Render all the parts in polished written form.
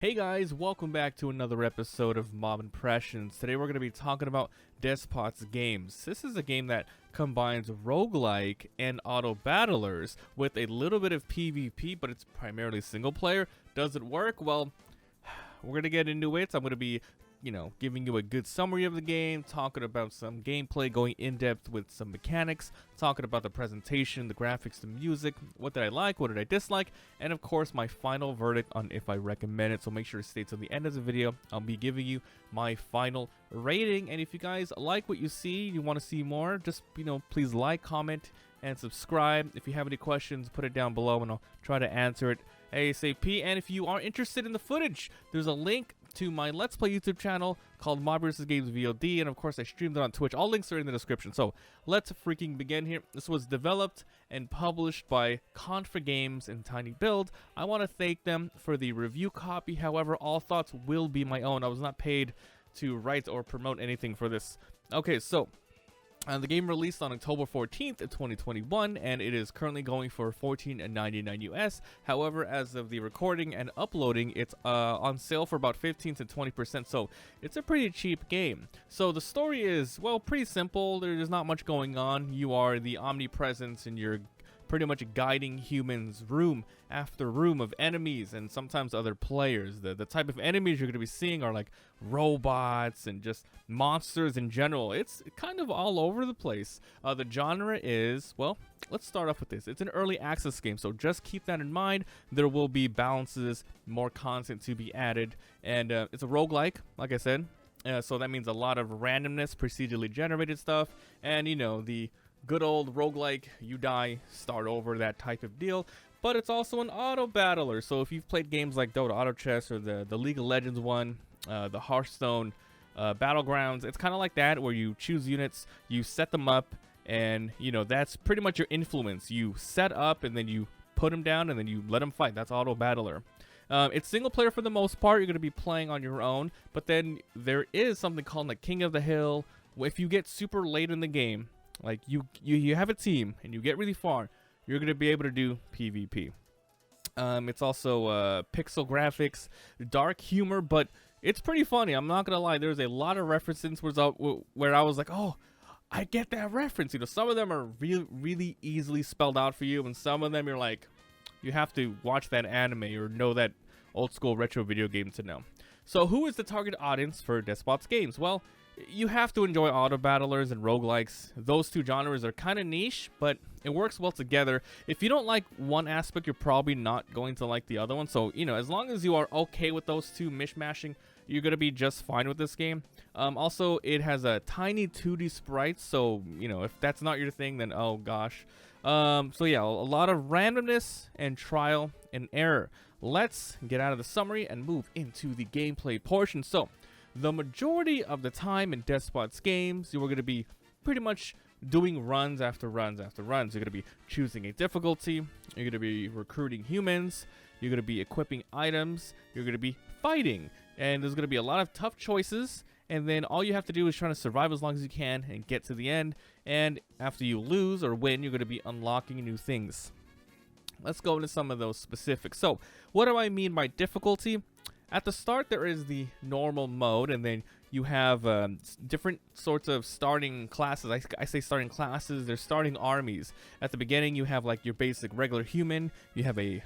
Hey guys, welcome back to another episode of Mabimpressions. Today we're going to be talking about DESPOT'S games. This is a game that combines roguelike and auto battlers with a little bit of PvP, but it's primarily single player. Does it work? Well, we're going to get into it. I'm going to be giving you a good summary of the game, talking about some gameplay, going in depth with some mechanics, talking about the presentation, the graphics, the music, what did I like, what did I dislike, and of course my final verdict on if I recommend it. So make sure to stay till the end of the video. I'll be giving you my final rating, and if you guys like what you see, you want to see more, just please like, comment, and subscribe. If you have any questions, put it down below and I'll try to answer it ASAP. And if you are interested in the footage, there's a link to my Let's Play YouTube channel called MabiVsGamesVOD, and of course I streamed it on Twitch. All links are in the description. So let's freaking begin here. This was developed and published by Contra Games and Tiny Build. I want to thank them for the review copy. However, all thoughts will be my own. I was not paid to write or promote anything for this. Okay, so the game released on October 14th, 2021, and it is currently going for $14.99 US. However, as of the recording and uploading, it's on sale for about 15 to 20%, so it's a pretty cheap game. So the story is, well, pretty simple. There's not much going on. You are the omnipresence, and you're pretty much guiding humans room after room of enemies and sometimes other players. The type of enemies you're going to be seeing are like robots and just monsters in general. It's kind of all over the place. The genre is, well, let's start off with this. It's an early access game, so just keep that in mind. There will be balances, more content to be added, and it's a roguelike, like I said. So that means a lot of randomness, procedurally generated stuff, and the good old roguelike, you die, start over, that type of deal. But it's also an auto battler, so if you've played games like Dota Autochess or the League of Legends one, the Hearthstone Battlegrounds, it's kind of like that, where you choose units, you set them up, and that's pretty much your influence. You set up and then you put them down and then you let them fight. That's auto battler. It's single player for the most part. You're going to be playing on your own, but then there is something called the King of the Hill. If you get super late in the game, like you have a team and you get really far, you're going to be able to do PvP. It's also pixel graphics, dark humor, but it's pretty funny. I'm not going to lie. There's a lot of references where I was like, oh, I get that reference. Some of them are really easily spelled out for you, and some of them you're like, you have to watch that anime or know that old school retro video game to know. So who is the target audience for DESPOT'S games? Well, you have to enjoy auto battlers and roguelikes. Those two genres are kind of niche, but it works well together. If you don't like one aspect, you're probably not going to like the other one. So, as long as you are okay with those two mishmashing, you're going to be just fine with this game. Also, it has a tiny 2D sprites, so, if that's not your thing, then oh gosh. So yeah, a lot of randomness and trial and error. Let's get out of the summary and move into the gameplay portion. So, the majority of the time in DESPOT'S games, you are going to be pretty much doing runs after runs after runs. You're going to be choosing a difficulty. You're going to be recruiting humans. You're going to be equipping items. You're going to be fighting. And there's going to be a lot of tough choices. And then all you have to do is try to survive as long as you can and get to the end. And after you lose or win, you're going to be unlocking new things. Let's go into some of those specifics. So, what do I mean by difficulty? At the start, there is the normal mode, and then you have different sorts of starting classes. I say starting classes, they're starting armies. At the beginning, you have like your basic regular human. You have a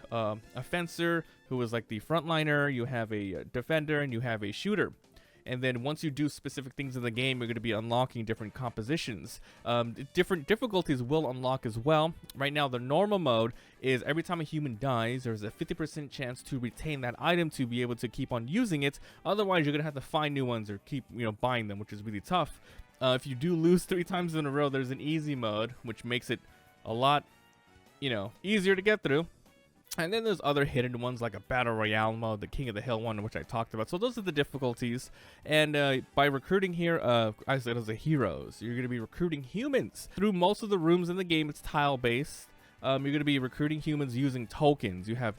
fencer, who is like the frontliner. You have a defender, and you have a shooter. And then once you do specific things in the game, you're going to be unlocking different compositions. Different difficulties will unlock as well. Right now, the normal mode is every time a human dies, there's a 50% chance to retain that item to be able to keep on using it. Otherwise, you're going to have to find new ones or keep buying them, which is really tough. If you do lose 3 times in a row, there's an easy mode, which makes it a lot easier to get through. And then there's other hidden ones like a Battle Royale mode, the King of the Hill one, which I talked about. So those are the difficulties. And by recruiting here, I said as a heroes, you're going to be recruiting humans. Through most of the rooms in the game, it's tile-based. You're going to be recruiting humans using tokens. You have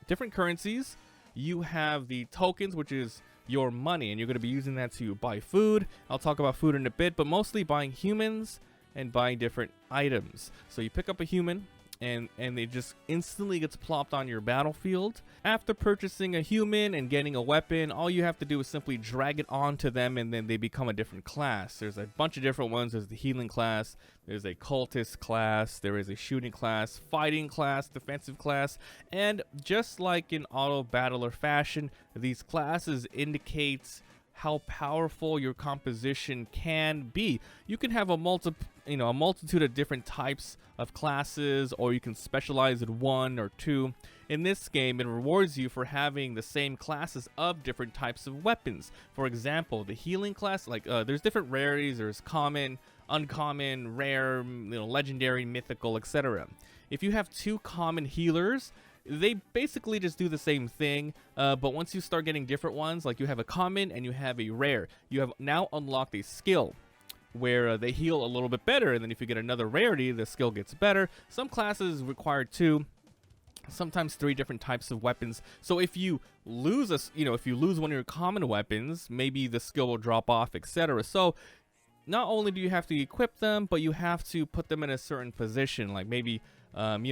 different currencies. You have the tokens, which is your money, and you're going to be using that to buy food. I'll talk about food in a bit, but mostly buying humans and buying different items. So you pick up a human, and it just instantly gets plopped on your battlefield. After purchasing a human and getting a weapon, all you have to do is simply drag it onto them, and then they become a different class. There's a bunch of different ones. There's the healing class, there's a cultist class, there is a shooting class, fighting class, defensive class, and just like in auto battler fashion, these classes indicate how powerful your composition can be. You can have a multitude of different types of classes, or you can specialize in one or two. In this game, it rewards you for having the same classes of different types of weapons. For example, the healing class, there's different rarities. There's common, uncommon, rare, legendary, mythical, etc. If you have two common healers, they basically just do the same thing, but once you start getting different ones, like you have a common and you have a rare, you have now unlocked a skill where they heal a little bit better, and then if you get another rarity, the skill gets better. Some classes require 2, sometimes 3 different types of weapons. So if you lose if you lose one of your common weapons, maybe the skill will drop off, etc. So not only do you have to equip them, but you have to put them in a certain position, like maybe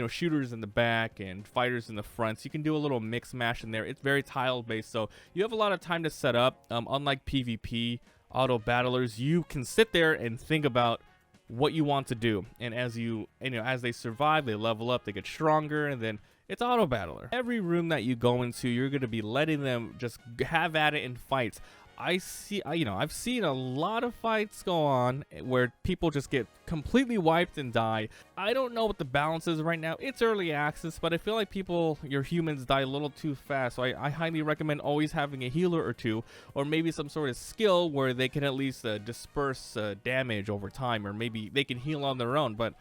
shooters in the back and fighters in the front. So you can do a little mix mash in there. It's very tile based, so you have a lot of time to set up. Unlike PvP auto battlers, you can sit there and think about what you want to do, and as as they survive, they level up, they get stronger, and then it's auto battler. Every room that you go into, you're going to be letting them just have at it in fights. I've seen a lot of fights go on where people just get completely wiped and die. I don't know what the balance is right now. It's early access, but I feel like your humans die a little too fast. So I highly recommend always having a healer or 2, or maybe some sort of skill where they can at least disperse damage over time, or maybe they can heal on their own. But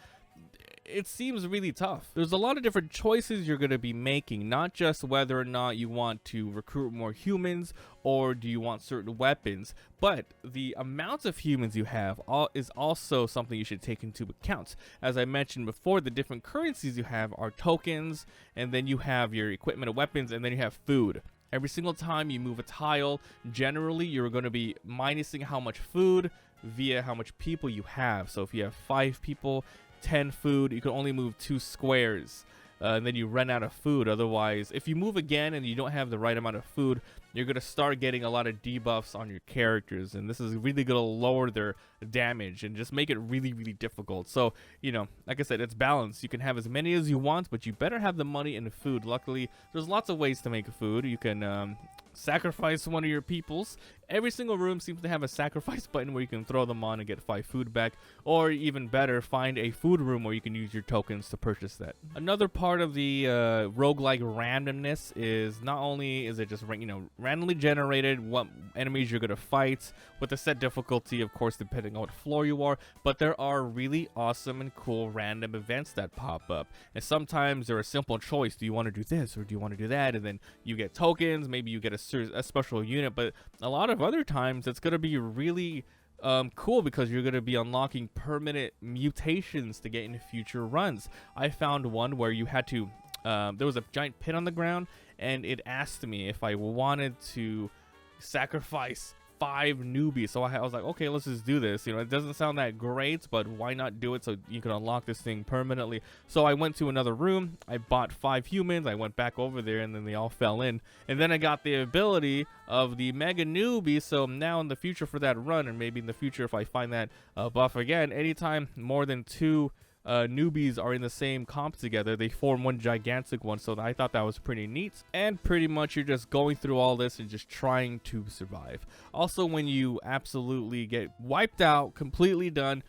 it seems really tough. There's a lot of different choices you're going to be making, not just whether or not you want to recruit more humans or do you want certain weapons, but the amount of humans you have is also something you should take into account. As I mentioned before, the different currencies you have are tokens, and then you have your equipment and weapons, and then you have food. Every single time you move a tile, generally you're going to be minusing how much food via how much people you have. So if you have 5 people, 10 food, you can only move 2 squares, and then you run out of food. Otherwise, if you move again and you don't have the right amount of food, you're going to start getting a lot of debuffs on your characters, and this is really going to lower their damage and just make it really, really difficult. So, like I said, it's balanced. You can have as many as you want, but you better have the money and the food. Luckily, there's lots of ways to make food. You can sacrifice one of your peoples. Every single room seems to have a sacrifice button where you can throw them on and get 5 food back, or even better, find a food room where you can use your tokens to purchase that. Another part of the roguelike randomness is not only is it just randomly generated what enemies you're going to fight with a set difficulty, of course, depending on what floor you are, but there are really awesome and cool random events that pop up, and sometimes they're a simple choice. Do you want to do this or do you want to do that? And then you get tokens, maybe you get a special unit, but a lot of other times it's going to be really cool because you're going to be unlocking permanent mutations to get into future runs. I found one where you had to there was a giant pit on the ground, and it asked me if I wanted to sacrifice 5 newbies. So I was like, okay, let's just do this. It doesn't sound that great, but why not do it so you can unlock this thing permanently? So I went to another room, I bought 5 humans, I went back over there, and then they all fell in. And then I got the ability of the mega newbie, so now in the future for that run, or maybe in the future if I find that buff again, anytime more than 2 newbies are in the same comp together, they form one gigantic one. So I thought that was pretty neat, and pretty much you're just going through all this and just trying to survive. Also, when you absolutely get wiped out, completely done,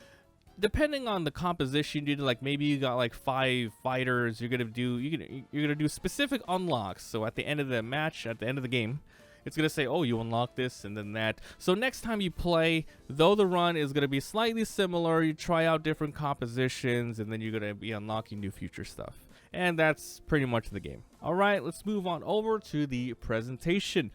depending on the composition you do, like maybe you got like 5 fighters, you're gonna do specific unlocks. So at the end of the match, at the end of the game, it's going to say, oh, you unlock this and then that. So next time you play, though the run is going to be slightly similar, you try out different compositions, and then you're going to be unlocking new future stuff. And that's pretty much the game. All right, let's move on over to the presentation.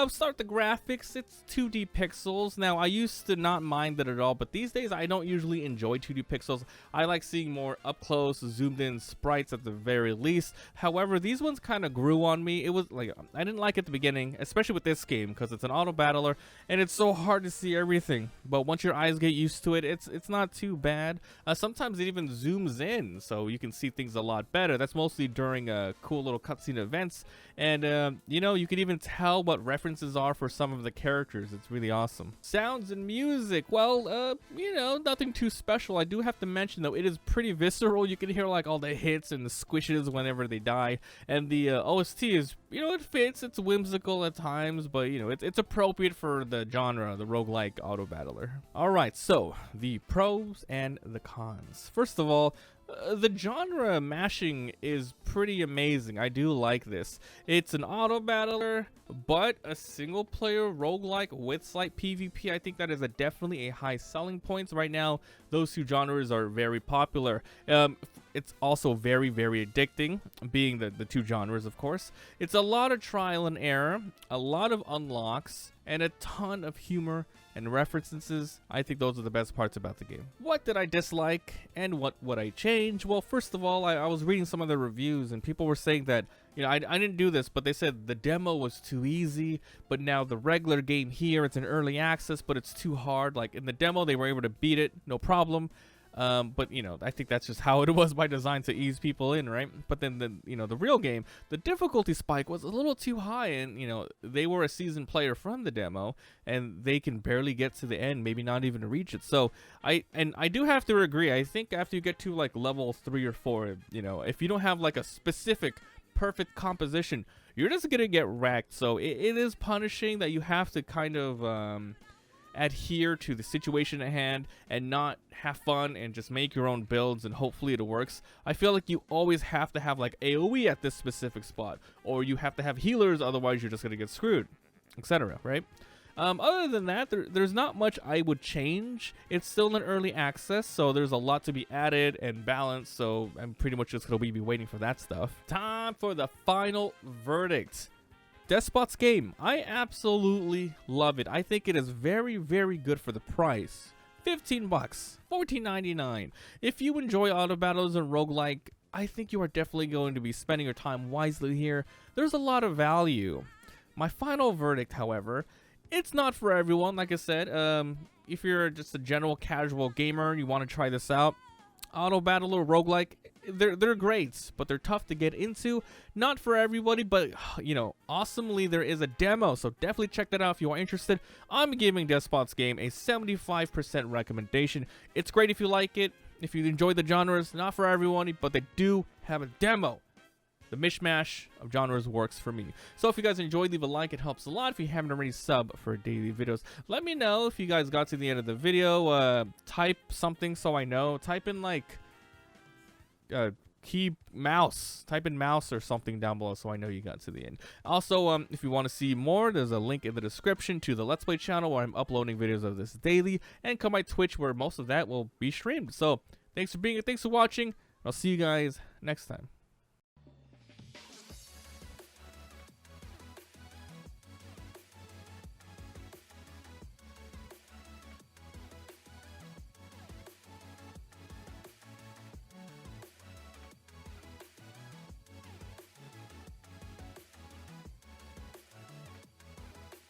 Start the graphics. It's 2D pixels. Now, I used to not mind it at all, but these days I don't usually enjoy 2D pixels. I like seeing more up close, zoomed in sprites at the very least. However, these ones kind of grew on me. It was like, I didn't like it at the beginning, especially with this game, because it's an auto battler and it's so hard to see everything. But once your eyes get used to it, it's not too bad. Sometimes it even zooms in, so you can see things a lot better. That's mostly during cool little cutscene events. And, you know, you can even tell what references are for some of the characters. It's really awesome. Sounds and music. Well, you know, nothing too special. I do have to mention, though, it is pretty visceral. You can hear, like, all the hits and the squishes whenever they die. And the OST is, you know, it fits. It's whimsical at times, but, you know, it's appropriate for the genre, the roguelike auto battler. All right, so the pros and the cons. First of all, the genre mashing is pretty amazing. I do like this. It's an auto battler, but a single player roguelike with slight PvP. I think that is definitely a high selling point. Right now, those two genres are very popular. It's also very, very addicting, being the two genres, of course. It's a lot of trial and error, a lot of unlocks, and a ton of humor and references. I think those are the best parts about the game. What did I dislike and what would I change? Well, first of all, I was reading some of the reviews and people were saying that, you know, I didn't do this, but they said the demo was too easy, but now the regular game here, it's an early access, but it's too hard. Like in the demo, they were able to beat it, no problem. But you know, I think that's just how it was by design, to ease people in, right? But then you know, the real game, the difficulty spike was a little too high, and you know, they were a seasoned player from the demo and they can barely get to the end, maybe not even reach it. So I do have to agree. I think after you get to like level 3 or 4, you know, if you don't have like a specific perfect composition, you're just gonna get wrecked. So it is punishing that you have to kind of adhere to the situation at hand and not have fun and just make your own builds and hopefully it works. I feel like you always have to have like AoE at this specific spot, or you have to have healers, otherwise you're just gonna get screwed, etc. Right? Other than that, there's not much I would change. It's still in early access, so there's a lot to be added and balanced, so I'm pretty much just gonna be waiting for that stuff. Time for the final verdict. DESPOT'S game. I absolutely love it. I think it is very, very good for the price. $15, $14.99. If you enjoy auto battles and roguelike, I think you are definitely going to be spending your time wisely here. There's a lot of value. My final verdict, however, it's not for everyone. Like I said, if you're just a general casual gamer and you want to try this out, auto battle or roguelike, they're great, but they're tough to get into. Not for everybody, but you know, awesomely there is a demo, so definitely check that out if you are interested. I'm giving DESPOT'S game a 75% recommendation. It's great if you like it, if you enjoy the genres. Not for everyone, but they do have a demo. The mishmash of genres works for me. So if you guys enjoyed, leave a like. It helps a lot. If you haven't already, sub for daily videos. Let me know if you guys got to the end of the video. Type something so I know. Type in like key mouse. Type in mouse or something down below so I know you got to the end. Also, if you want to see more, there's a link in the description to the Let's Play channel where I'm uploading videos of this daily, and come by Twitch where most of that will be streamed. So thanks for being here. Thanks for watching. I'll see you guys next time.